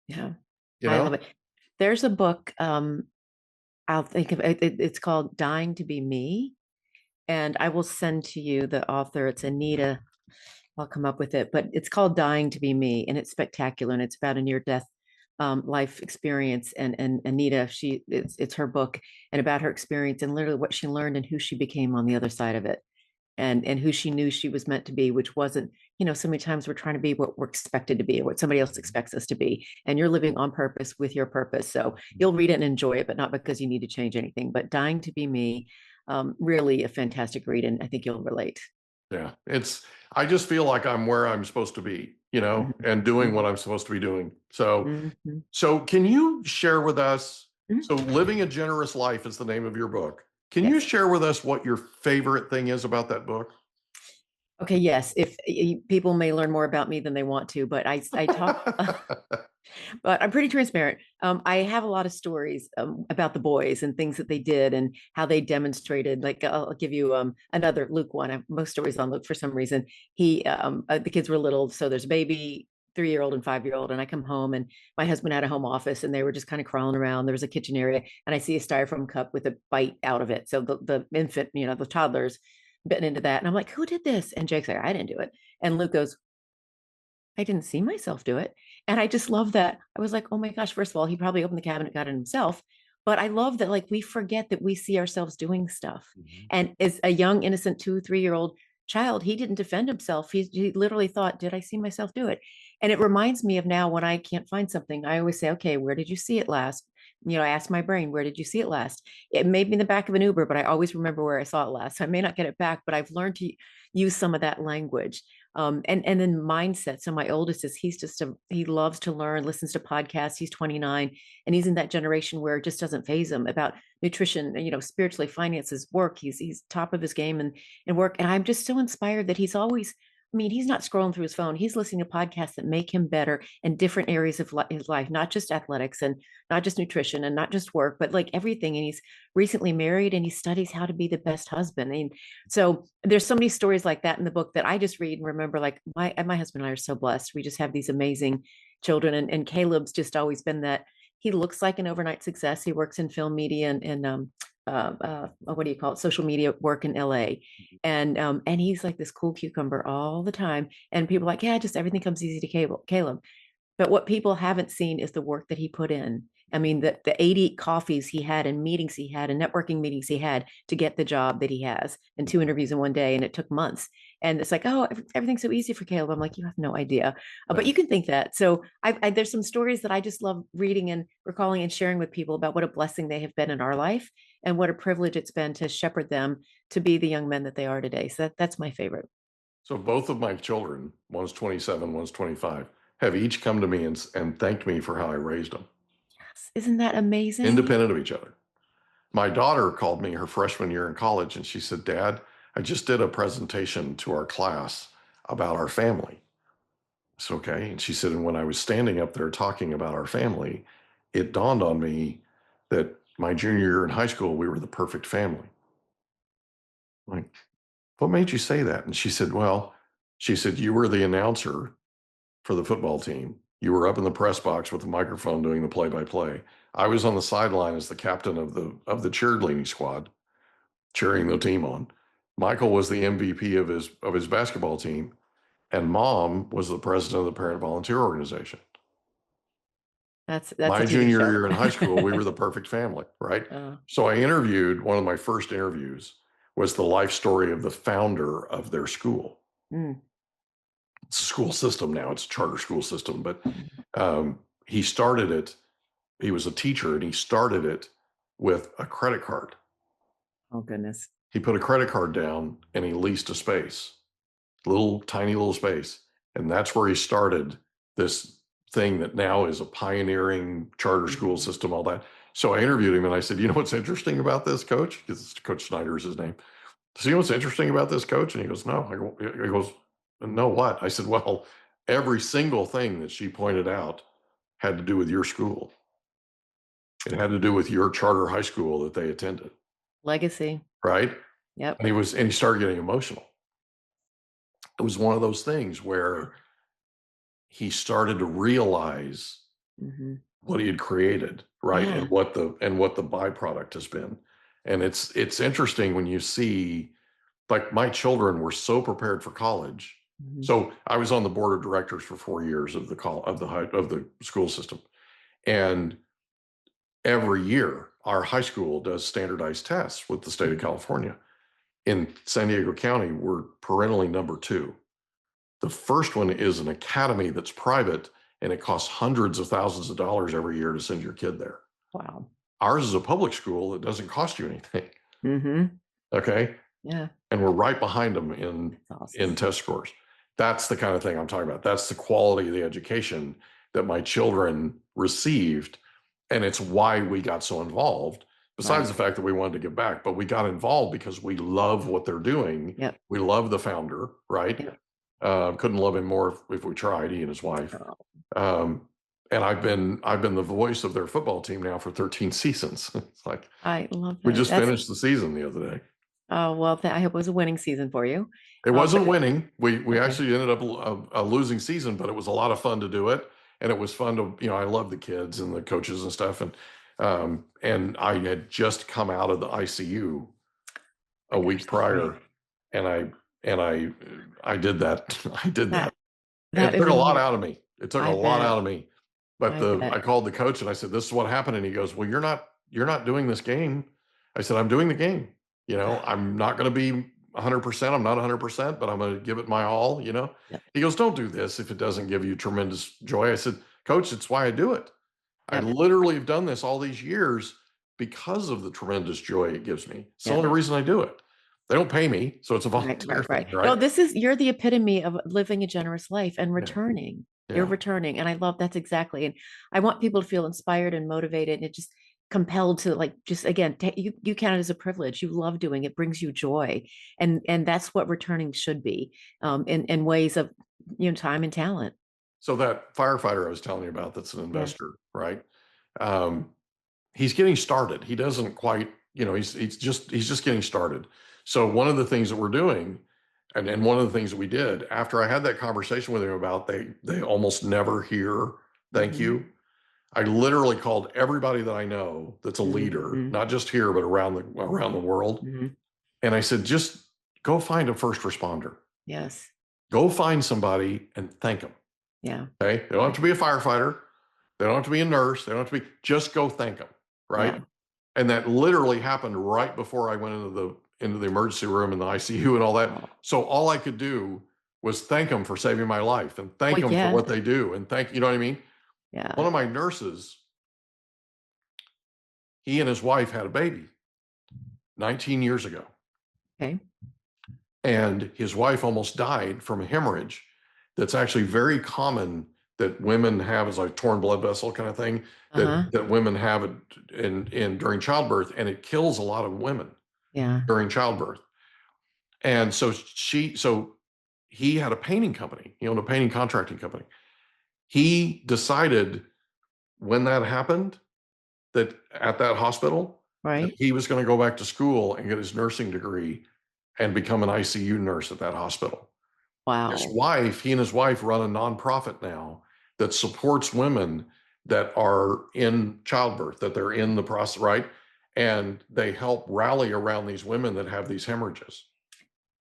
Yeah. You I know? love it. There's a book, I'll think of it. It's called Dying to Be Me. And I will send to you the author. It's Anita. I'll come up with it, but it's called Dying to Be Me, and it's spectacular. And it's about a near-death life experience. And Anita, it's her book, and about her experience and literally what she learned and who she became on the other side of it, and who she knew she was meant to be, which wasn't, so many times we're trying to be what we're expected to be or what somebody else expects us to be. And you're living on purpose with your purpose. So you'll read it and enjoy it, but not because you need to change anything. But Dying to Be Me, really a fantastic read, and I think you'll relate. Yeah. I just feel like I'm where I'm supposed to be, and doing what I'm supposed to be doing. So can you share with us, so Living a Generous Life is the name of your book. Can you share with us what your favorite thing is about that book? Okay, yes. If people may learn more about me than they want to, but I talk, but I'm pretty transparent. I have a lot of stories about the boys and things that they did and how they demonstrated. Like I'll give you another Luke one. I have most stories on Luke for some reason. The kids were little, so there's a baby, 3-year-old and 5-year-old, and I come home and my husband had a home office and they were just kind of crawling around. There was a kitchen area and I see a styrofoam cup with a bite out of it. So the infant, the toddlers bitten into that, and I'm like, "Who did this?" And Jake's like, "I didn't do it." And Luke goes, "I didn't see myself do it." And I just love that. I was like, oh my gosh, first of all, he probably opened the cabinet, got it himself. But I love that, like, we forget that we see ourselves doing stuff. And as a young, innocent 2, 3-year-old child, he didn't defend himself. He literally thought, did I see myself do it? And it reminds me of now when I can't find something, I always say, okay, where did you see it last? I ask my brain, where did you see it last? It may be in the back of an Uber, but I always remember where I saw it last. So I may not get it back, but I've learned to use some of that language. And then mindset. So my oldest he loves to learn, listens to podcasts. He's 29 and he's in that generation where it just doesn't phase him about nutrition, spiritually, finances, work. He's top of his game and work. And I'm just so inspired that he's not scrolling through his phone. He's listening to podcasts that make him better in different areas of his life, not just athletics and not just nutrition and not just work, but like everything. And he's recently married and he studies how to be the best husband. And so there's so many stories like that in the book that I just read and remember, like my husband and I are so blessed. We just have these amazing children. And Caleb's just always been that. He looks like an overnight success. He works in film media and what do you call it, social media work in LA, and he's like this cool cucumber all the time, and people are like, yeah, just everything comes easy to Caleb. But what people haven't seen is the work that he put in. I mean, the 80 coffees he had and meetings he had and networking meetings he had to get the job that he has, and 2 interviews in one day, and it took months. And it's like, oh, everything's so easy for Caleb. I'm like, you have no idea, but you can think that. So there's some stories that I just love reading and recalling and sharing with people about what a blessing they have been in our life and what a privilege it's been to shepherd them to be the young men that they are today. So that's my favorite. So both of my children, one's 27, one's 25, have each come to me and thanked me for how I raised them. Yes. Isn't that amazing? Independent of each other. My daughter called me her freshman year in college and she said, Dad, I just did a presentation to our class about our family. It's okay. And she said, and when I was standing up there talking about our family, it dawned on me that my junior year in high school, we were the perfect family. I'm like, what made you say that? And she said, you were the announcer for the football team. You were up in the press box with the microphone doing the play-by-play. I was on the sideline as the captain of the cheerleading squad, cheering the team on. Michael was the MVP of his basketball team, and Mom was the president of the parent volunteer organization. That's my junior year in high school. We were the perfect family, right? So I interviewed, one of my first interviews was the life story of the founder of their school. It's a school system now. It's a charter school system, but he started it. He was a teacher and he started it with a credit card. Oh, goodness. He put a credit card down and he leased a space, tiny little space. And that's where he started this thing that now is a pioneering charter school system, all that. So I interviewed him and I said, you know what's interesting about this, Coach? Because Coach Snyder is his name. So you know what's interesting about this, Coach? And he goes, no. He goes, no, what? I said, well, every single thing that she pointed out had to do with your school. It had to do with your charter high school that they attended. Legacy. Right? Yep. And he started getting emotional. it was one of those things where he started to realize Mm-hmm. what he had created, right? Yeah. And what the byproduct has been. And it's interesting when you see, like, my children were so prepared for college. Mm-hmm. So I was on the board of directors for 4 years of the school system. And every year our high school does standardized tests with the state of California. In San Diego County, we're perennially number 2. The first one is an academy that's private, and it costs hundreds of thousands of dollars every year to send your kid there. Wow. Ours is a public school that doesn't cost you anything. Mm-hmm. Okay. Yeah. And we're right behind them That's awesome. in test scores. That's the kind of thing I'm talking about. That's the quality of the education that my children received. And it's why we got so involved, besides the fact that we wanted to give back. But we got involved because we love what they're doing. Yep. We love the founder, right? Yep. Couldn't love him more if we tried, he and his wife. And I've been the voice of their football team now for 13 seasons. It's like, I love that. we just finished the season the other day. Oh, well, I hope it was a winning season for you. It wasn't winning. We Okay. actually ended up a losing season, but it was a lot of fun to do it. And it was fun to, I love the kids and the coaches and stuff. And I had just come out of the ICU a week prior, and I did that. I did that. That It took a lot out of me. It took a lot out of me. But I called the coach and I said, "This is what happened." And he goes, "Well, you're not doing this game." I said, "I'm doing the game. I'm not going to be 100%. I'm not 100%, but I'm going to give it my all." Yep. He goes, "Don't do this if it doesn't give you tremendous joy." I said, "Coach, it's why I do it. I literally have done this all these years because of the tremendous joy it gives me. It's the only reason I do it. They don't pay me, so it's a volunteer thing, right? No, you're the epitome of living a generous life and returning. Yeah. You're returning. And I love that's exactly. And I want people to feel inspired and motivated and just compelled to just again, you count it as a privilege. You love doing it, brings you joy. And that's what returning should be in ways of, time and talent. So that firefighter I was telling you about, that's an investor, right? He's getting started. He doesn't quite, he's just getting started. So one of the things that we're doing, and one of the things that we did after I had that conversation with him about they almost never hear thank you. I literally called everybody that I know that's a leader, not just here, but around the world. And I said, just go find a first responder. Yes. Go find somebody and thank them. Yeah. Okay. They don't have to be a firefighter. They don't have to be a nurse. They don't have to be, just go thank them. Right. Yeah. And that literally happened right before I went into the emergency room and the ICU and all that. Oh. So all I could do was thank them for saving my life and thank them for what they do. And you know what I mean? Yeah. One of my nurses, he and his wife had a baby 19 years ago. Okay. And his wife almost died from a hemorrhage that's actually very common that women have, as like torn blood vessel kind of thing that women have during childbirth, and it kills a lot of women during childbirth. And so he had a painting company. He owned a painting contracting company. He decided when that happened that at that hospital, that he was going to go back to school and get his nursing degree and become an ICU nurse at that hospital. Wow. He and his wife run a nonprofit now that supports women that are in childbirth, that they're in the process, right? And they help rally around these women that have these hemorrhages.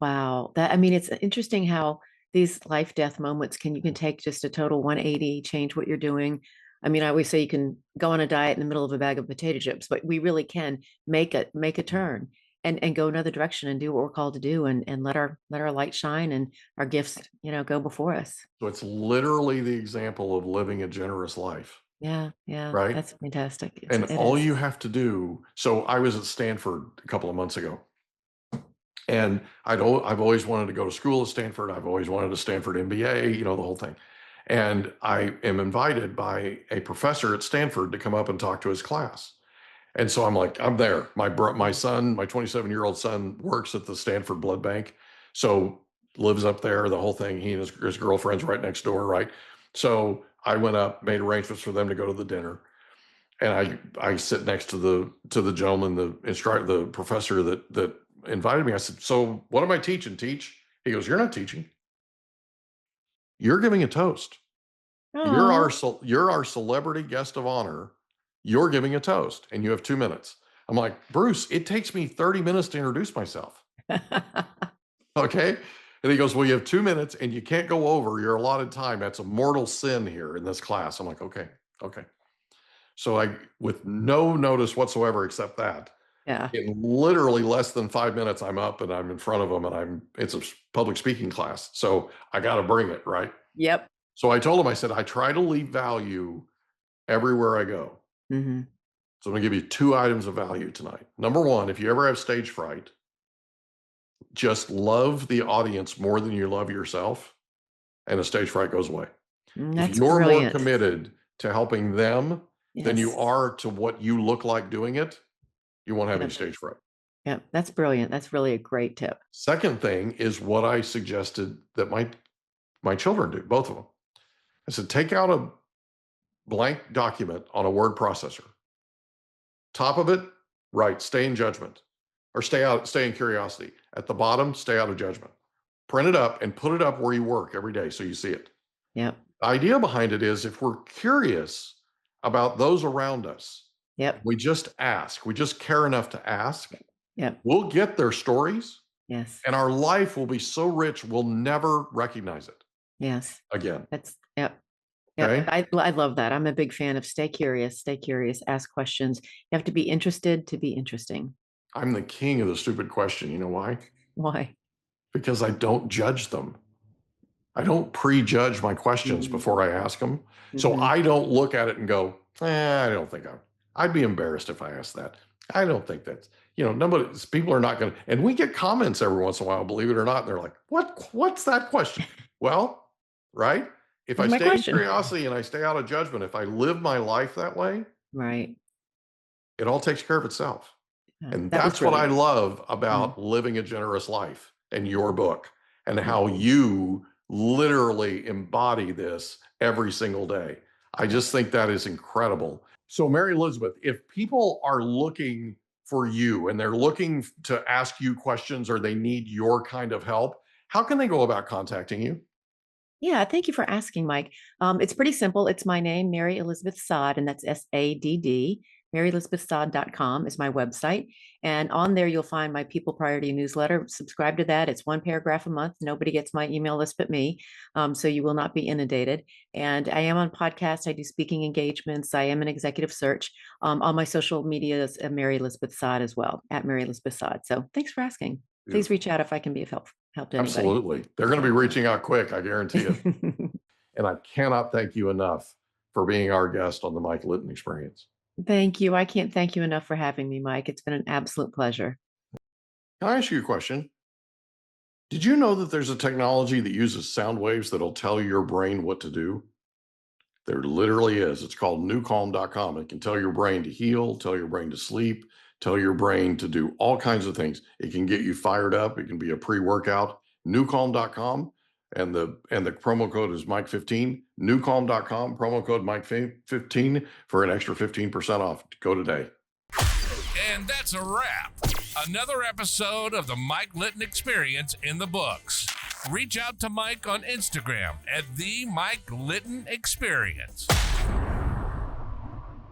Wow. It's interesting how these life-death moments you can take just a total 180, change what you're doing. I always say you can go on a diet in the middle of a bag of potato chips, but we really can make a turn and go another direction and do what we're called to do and let our light shine and our gifts, go before us. So it's literally the example of living a generous life. Yeah. Yeah. Right. That's fantastic. All you have to do. So I was at Stanford a couple of months ago. And I've always wanted to go to school at Stanford. I've always wanted a Stanford MBA, the whole thing. And I am invited by a professor at Stanford to come up and talk to his class. And so I'm like, I'm there. My son, my 27-year-old son works at the Stanford Blood Bank. So lives up there, the whole thing. He and his girlfriend's right next door, right? So I went up, made arrangements for them to go to the dinner. And I sit next to the gentleman, the professor that invited me. I said, "So what am I teaching? Teach?" He goes, "You're not teaching. You're giving a toast. Oh. You're our celebrity guest of honor. You're giving a toast and you have 2 minutes. I'm like, Bruce, it takes me 30 minutes to introduce myself. Okay. And he goes, well, you have 2 minutes and you can't go over your allotted time. That's a mortal sin here in this class. I'm like, okay. So with no notice whatsoever except that, Yeah. in literally less than 5 minutes, I'm up and I'm in front of them and it's a public speaking class. So I got to bring it, right? Yep. So I told him, I said, I try to leave value everywhere I go. Mm-hmm. So I'm going to give you 2 items of value tonight. Number 1, if you ever have stage fright, just love the audience more than you love yourself, and the stage fright goes away. That's if you're brilliant. more committed to helping them than you Yes. are to what you look like doing it, you won't have any stage fright. Yeah, that's brilliant. That's really a great tip. Second thing is what I suggested that my children do, both of them. I said, take out a blank document on a word processor. Top of it, write, stay in judgment, or stay in curiosity. At the bottom, stay out of judgment. Print it up and put it up where you work every day so you see it. Yep. The idea behind it is if we're curious about those around us, Yep. we just ask. We just care enough to ask. Yep. We'll get their stories. Yes. And our life will be so rich, we'll never recognize it. Yes. Again. Yep. Okay. I love that. I'm a big fan of stay curious, ask questions. You have to be interested to be interesting. I'm the king of the stupid question. You know why? Why? Because I don't judge them. I don't prejudge my questions before I ask them. So I don't look at it and go, I don't think I'd be embarrassed if I asked that. I don't think that's, people are not going to, and we get comments every once in a while, believe it or not. And they're like, what's that question? Well, right. If I stay in curiosity and I stay out of judgment, if I live my life that way, right, it all takes care of itself. Yeah, and that's what I love about Living a Generous Life and your book and how you literally embody this every single day. I just think that is incredible. So Mary Elizabeth, if people are looking for you and they're looking to ask you questions or they need your kind of help, how can they go about contacting you? Yeah, thank you for asking, Mike. It's pretty simple. It's my name, Mary Elizabeth Saad, and that's SADD. MaryElizabethSaad.com is my website. And on there, you'll find my People Priority newsletter. Subscribe to that. It's 1 paragraph a month. Nobody gets my email list but me. So you will not be inundated. And I am on podcasts. I do speaking engagements. I am an executive search. On my social media is Mary Elizabeth Saad as well, at Mary Elizabeth Saad. So thanks for asking. Please reach out if I can be of help to anybody. Absolutely. They're going to be reaching out quick, I guarantee it. And I cannot thank you enough for being our guest on the Mike Litton Experience. Thank you. I can't thank you enough for having me, Mike. It's been an absolute pleasure. Can I ask you a question? Did you know that there's a technology that uses sound waves that'll tell your brain what to do? There literally is. It's called newcalm.com. It can tell your brain to heal, tell your brain to sleep, tell your brain to do all kinds of things. It can get you fired up. It can be a pre-workout. Newcalm.com. And the promo code is Mike15. Newcalm.com, promo code Mike15 for an extra 15% off. Go today. And that's a wrap. Another episode of the Mike Litton Experience in the books. Reach out to Mike on Instagram at the Mike Litton Experience.